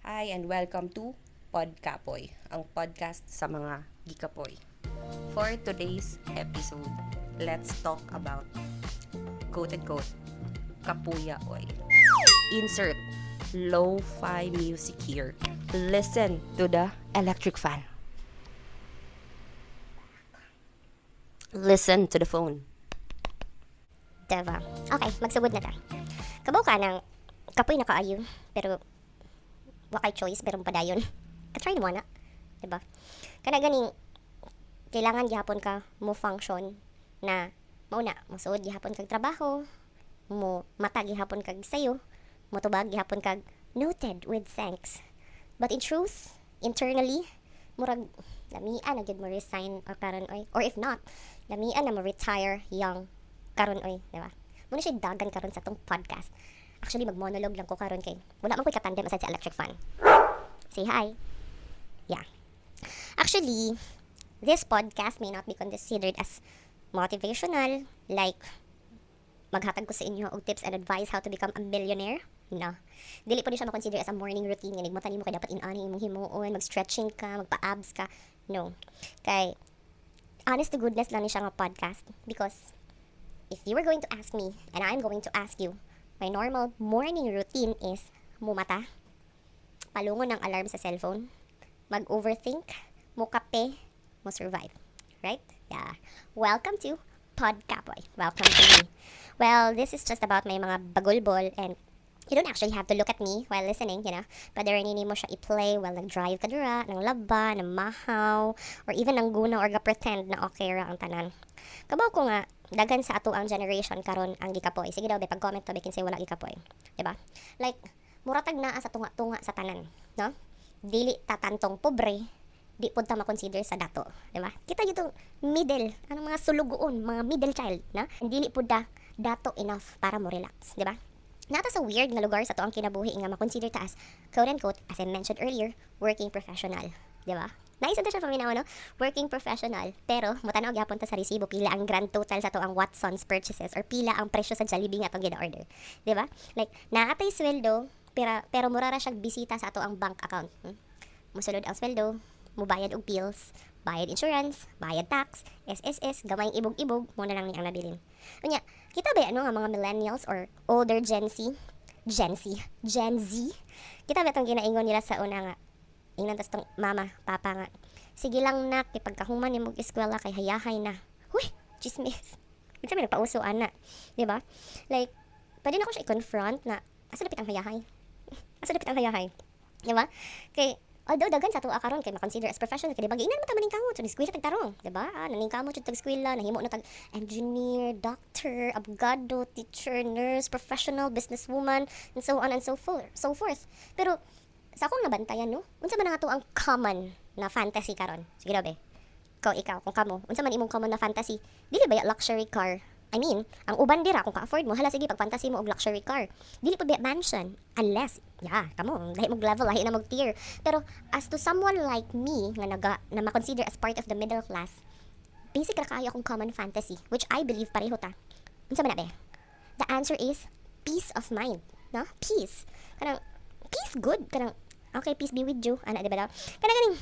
Hi and welcome to PODKAPOY, ang podcast sa mga gikapoy. For today's episode, let's talk about quote-unquote kapuya oil. Insert lo-fi music here. Listen to the electric fan. Listen to the phone. Diba? Okay, magsugod na ta. Kabaw ka ng kapoy na kaayo, pero wakay choice, pero padayon. Katry mo na. Diba? Kana ganing, kailangan gihapon ka mo function na mauna, musuod gihapon kag trabaho, mo mata gihapon kag sayo, mo tubag gihapon kag noted with thanks. But in truth, internally, murag lamian na gyud mo resign or karon oy, or if not, lamian na mo retire young karon oy, di ba? Muna siya dagan karon sa tong podcast. Actually, mag-monologue lang ko karon kay wala man ko'y katandem aside sa electric fan. Say hi. Yeah. Actually, this podcast may not be considered as motivational, like maghatag ko sa inyo og tips and advice how to become a millionaire. No. Dili po ni siya ma-consider as a morning routine. Nga nigmutan nimo kay dapat inani imong himuon, mag-stretching ka, magpa-abs ka. No. Kay honest to goodness lang ni siya nga podcast because if you were going to ask me and I'm going to ask you, my normal morning routine is mumata, palungon ng alarm sa cellphone, mag-overthink, mukape, mo survive. Right? Yeah. Welcome to PODKAPOY. Welcome to me. Well, this is just about may mga bagulbol and you don't actually have to look at me while listening, you know. Pwede rin mo siya i-play while nag-drive ka dira, ng laba, ng mahaw, or even ng guna or ga-pretend na okay ra ang tanan. Kabaw ko nga, dagan sa ato ang generation karon ang gikapoy. Sige daw, pag-comment to, say wala gikapoy. Diba? Like, muratag naa sa tunga-tunga sa tanan, no? Dili tatantong pobre, di po ta makonsider sa dato, diba? Kita yung middle, anong mga sulugoon, mga middle child, na? Dili po da dato enough para mo relax, diba? Nata sa weird na lugar sa to ang kinabuhi nga makonsider ta as, quote-unquote, as I mentioned earlier, working professional, diba? Nice na siya paminaw, no? Working professional. Pero, mutanaw gyapon ta sa resibo, pila ang grand total sa to ang Watson's purchases or pila ang presyo sa Jollibee nga itong gina-order. Diba? Like, naatay sweldo, pero murara siyang bisita sa ato ang bank account. Musulod ang sweldo, mubayad og bills, bayad insurance, bayad tax, SSS, gamayng ibog-ibog, mo na lang ni ang nabilin. Unya, kita ba ano nga mga millennials or older Gen Z, kita ba itong ginaingon nila sa una nga, ingnan tas tong mama, papa nga. Sige lang nak, ipagkahuman ni mong eskwela kay hayahay na. Huy, chismis. Minsan may nagpauso, ana. Diba? Like, pwede na ko siya i-confront na, asa lapit ang hayahay? Diba? Kay, although dagan sa tuwa karon kay ma-consider as professional, kay diba, giinan mo ta maning kamo, so eskwela tagtarong. Diba? Naning kamo, tag eskwela, nahimo na tag engineer, doctor, abogado, teacher, nurse, professional, businesswoman, and so on and so forth. Pero, sa akong nabantayan, no? Unsa man nga to ang common na fantasy karon? Sige daw, be. Ikaw, kung kamo, unsa man imong common na fantasy? Dili ba luxury car? I mean, ang uban dira kung ka-afford mo, hala sige pag fantasy mo og luxury car. Dili pud ba mansion unless, kamo, dahil mog level, lahi na mog tier. Pero as to someone like me nga na ma-consider as part of the middle class, basic ra kaayo akong common fantasy, which I believe pareho ta. Unsa man na, be? The answer is peace of mind, no? Peace. Kanang peace good, kanang okay, peace be with you. Ana, di ba daw? Ganing,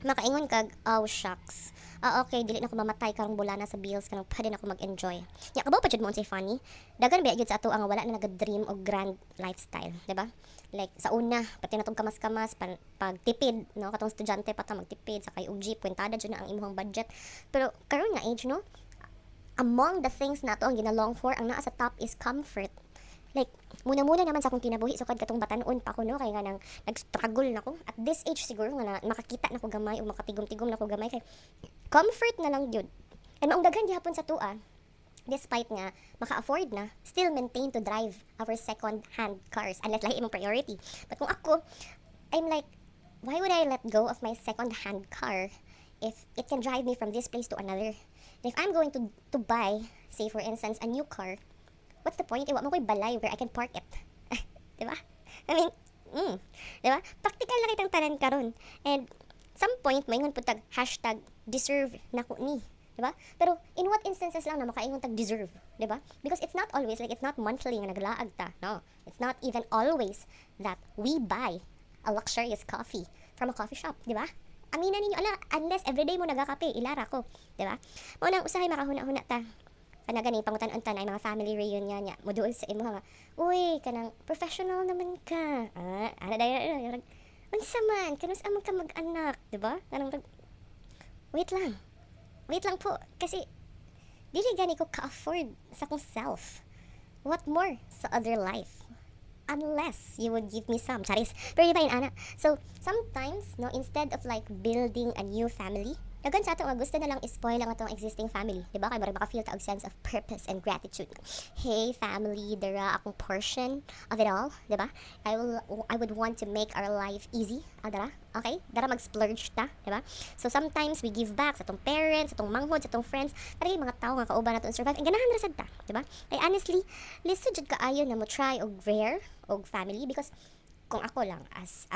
makaingon kag, oh, shucks. Okay, dili na ako mamatay karong bulana sa bills, kanang pwede na ako mag-enjoy. Ya, kabaw pa jud mo unsay funny. Dagan ba gyud sa ato ang wala na nag-dream og grand lifestyle, di ba? Like, sa una, pati na tong kamas-kamas, pagtipid, no? Katong estudyante pa ta magtipid, sakay og jeep, kwentada jud na ang imong budget. Pero, karon nga age, no? Among the things na to ang ginalong for, ang naa sa top is comfort. Like, muna-muna naman sa akong kinabuhi, sukad katong batanon pa ko, no? Kaya nga nang nag-struggle na ko. At this age siguro nga na makakita na ko gamay o makatigom-tigom na ko gamay. Kaya comfort na lang yun. And maungdaghan gihapon sa tua, despite nga maka-afford na, still maintain to drive our second-hand cars unless lahi imong priority. But kung ako, I'm like, why would I let go of my second-hand car if it can drive me from this place to another? And if I'm going to buy, say for instance, a new car, what's the point? Iwa mo ko'y balay where I can park it. Diba? I mean, diba? Practical na kitang tanan karon. And some point, maingon po tag hashtag deserve na ko ni. Diba? Pero in what instances lang na makaingon tag deserve? Diba? Because it's not always, like it's not monthly nga naglaag ta. No. It's not even always that we buy a luxurious coffee from a coffee shop, di ba? Aminan ninyo, ala, unless everyday mo nagakape, ilara ko, di ba? Mo nang usahay makahuna-huna ta. Kana gani pangutan unta na mga family reunion nya. Moduol sa imo nga. Uy, kanang professional naman ka. Ana dayon. Unsa man, kanus amang ka mag-anak, di ba? Kanang wait lang. Wait lang po kasi dili gani ko ka-afford sa akong self. What more sa other life? Unless you would give me some. Charis. Pero di ba yun, Ana? So, sometimes, no, instead of like building a new family, dagan sa ato nga gusto na lang spoil lang atong existing family. Di ba? Kaya marami maka-feel ta og sense of purpose and gratitude. Hey, family, dara akong portion of it all. Di ba? I would want to make our life easy. Dara? Okay? Dara mag-splurge ta. Di ba? So, sometimes we give back sa atong parents, sa atong manghod, sa atong friends. Para yung mga tao nga kauban nato survive. Ang ganahan rasad ta. Di ba? Ay, honestly, lisod jud kaayo na mo try og rare og family because kung ako lang as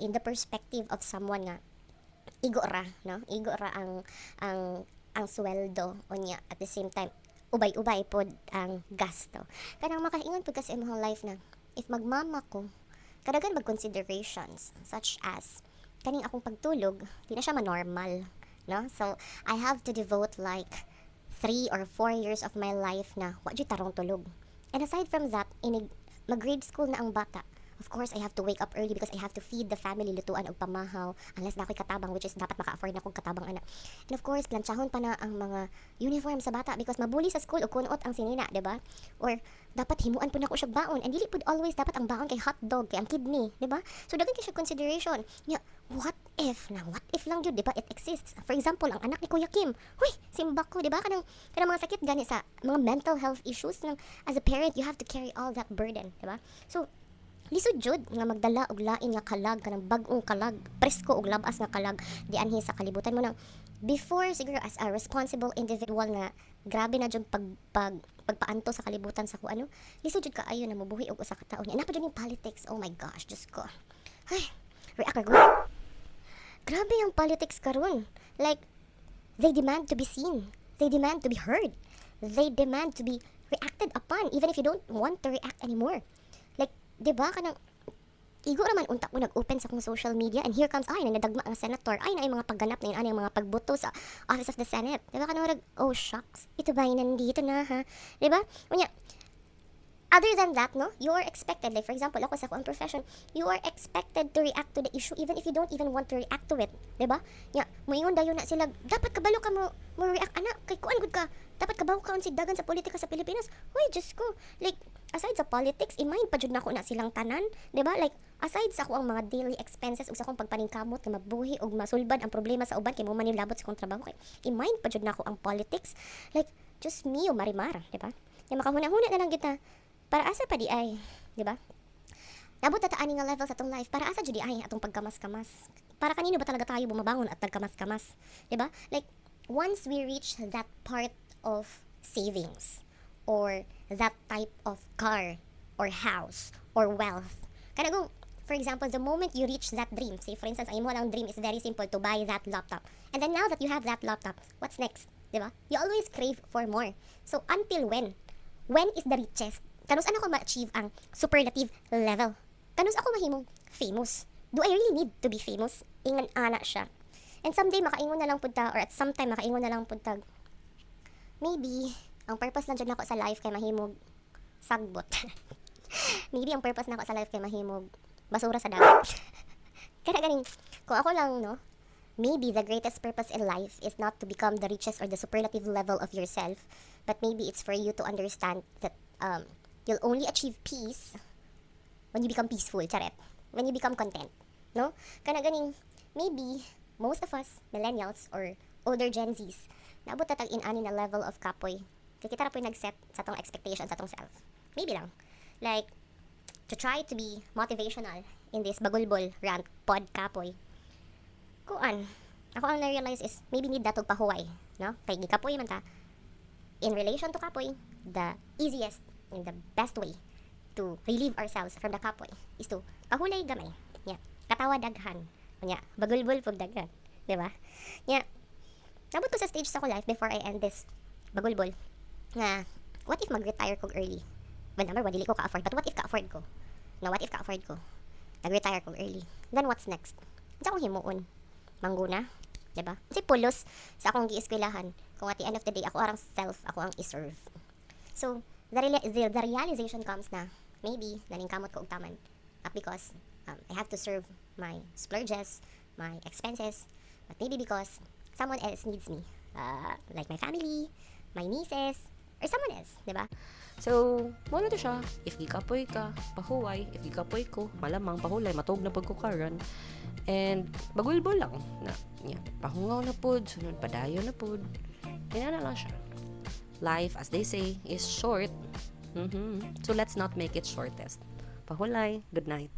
in the perspective of someone nga igo ra, no? Igo ra ang sweldo unya at the same time ubay-ubay pod ang gasto. Kanang makaingon pud kasi imong life na if magmama ko kadagan mag considerations such as kaning akong pagtulog di na siya manormal, no? So I have to devote like 3 or 4 years of my life na wa jud tarong tulog. And aside from that, mag-grade school na ang bata. Of course, I have to wake up early because I have to feed the family, lutuan og pamahaw, unless na ako'y katabang, which is dapat maka-afford na akong katabang anak. And of course, planchahon pa na ang mga uniform sa bata because mabuli sa school o kunot ang sinina, diba? Or dapat himuan po na ko siya baon. And dili po always dapat ang baon kay hotdog, kay ang kidney, diba? So, dagan kay siya consideration. Yeah, what if lang yun, diba? It exists. For example, ang anak ni Kuya Kim, huy, simbak ko, diba? Kanang mga sakit gani sa mga mental health issues. As a parent, you have to carry all that burden, diba? So, lisod jud nga magdala og lain nga kalag kanang bag-ong kalag, presko og labas nga kalag dianhi sa kalibutan mo nang before siguro as a responsible individual nga grabe na jud pagpaanto sa kalibutan sa ano lisod jud kaayo na mabuhi og usa ka tawo na pa jud yung politics. Oh my gosh, just ko ay react ko grabe yung politics karon, like they demand to be seen, they demand to be heard, they demand to be reacted upon even if you don't want to react anymore. Like, diba kanang igo raman unta ko nag-open sa akong social media and here comes ay nadagma ang senator, ay na yung mga pagganap na yun, ano yung mga pagboto sa office of the Senate, diba kanang oh shucks, ito ba yun nandito na ha, diba? Unya, other than that, no, you are expected, like for example, ako sa akong profession, you are expected to react to the issue even if you don't even want to react to it, diba? Nya, moingon dayon na sila, dapat kabalo ka mo react, anak, kay kuan gud ka, dapat kabaw ka si dagan sa politika sa Pilipinas. Uy, Diyos ko, like, aside sa politics, i-mind pa jud nako na silang tanan, 'di ba? Like aside sa ako ang mga daily expenses ug sa akong pagpaningkamot nga mabuhi og masulbad ang problema sa uban kay mo manilabot sa akong trabaho kay i-mind pa jud nako ang politics. Like just me o marimar, 'di ba? Nga makahuna-huna na lang kita para asa pa di ay, 'di ba? Nabot ta ani nga level sa atong life para asa jud di ay atong pagkamas-kamas. Para kanino ba talaga tayo bumabangon at nagkamas-kamas, 'di ba? Like once we reach that part of savings or that type of car or house or wealth. Kanang for example, the moment you reach that dream, say for instance, ang imo lang dream is very simple to buy that laptop. And then now that you have that laptop, what's next? Diba? You always crave for more. So until when? When is the richest? Kanus ano ko ma-achieve ang superlative level? Kanus ako mahimong famous? Do I really need to be famous? Ingon ana siya. And someday makaingon na lang punta or at some time makaingon na lang punta. Maybe ang purpose lang dyan ako sa life kay mahimog sagbot. Maybe ang purpose na ako sa life kay mahimog basura sa dagat. Kaya ganing, kung ako lang, no, maybe the greatest purpose in life is not to become the richest or the superlative level of yourself, but maybe it's for you to understand that you'll only achieve peace when you become peaceful, charet. When you become content, no? Kaya ganing, maybe most of us, millennials or older Gen Zs, naabot na tag-in-ani na level of kapoy. Kaya kita na po yung nag-set sa tong expectations sa tong self. Maybe lang. Like, to try to be motivational in this bagulbol rant PODKAPOY. Kuan, ako ang na-realize is maybe need datog pahuway, no? Kay gikapoy man ta. In relation to kapoy, the easiest and the best way to relieve ourselves from the kapoy is to pahulay gamay. Yeah. Katawa daghan. Nya, bagulbol pug daghan, 'di ba? Yeah. Nabot ko sa stage sa ko life before I end this bagulbol. Nga, what if mag-retire ko early? Well, number one, dili ko ka-afford. But what if ka-afford ko? No, what if ka-afford ko? nag-retire ko early. Then what's next? Sa akong himuon, mangguna, diba? Kasi pulos sa akong giiskwilahan. Kung at the end of the day, ako arang self, ako ang iserve. So, the realization comes na, maybe, naningkamot ko og taman. Not because I have to serve my splurges, my expenses, but maybe because someone else needs me. Like my family, my nieces, or someone else, diba? So, mo na to siya. If gikapoy ka, pahuway. If gikapoy ko, malamang pahulay, matog na pagkukaran. And, bagulbo lang. Na, yeah, pahungaw na pod, sunod padayo na pod. Yan na lang siya. Life, as they say, is short. So, let's not make it shortest. Pahulay, good night.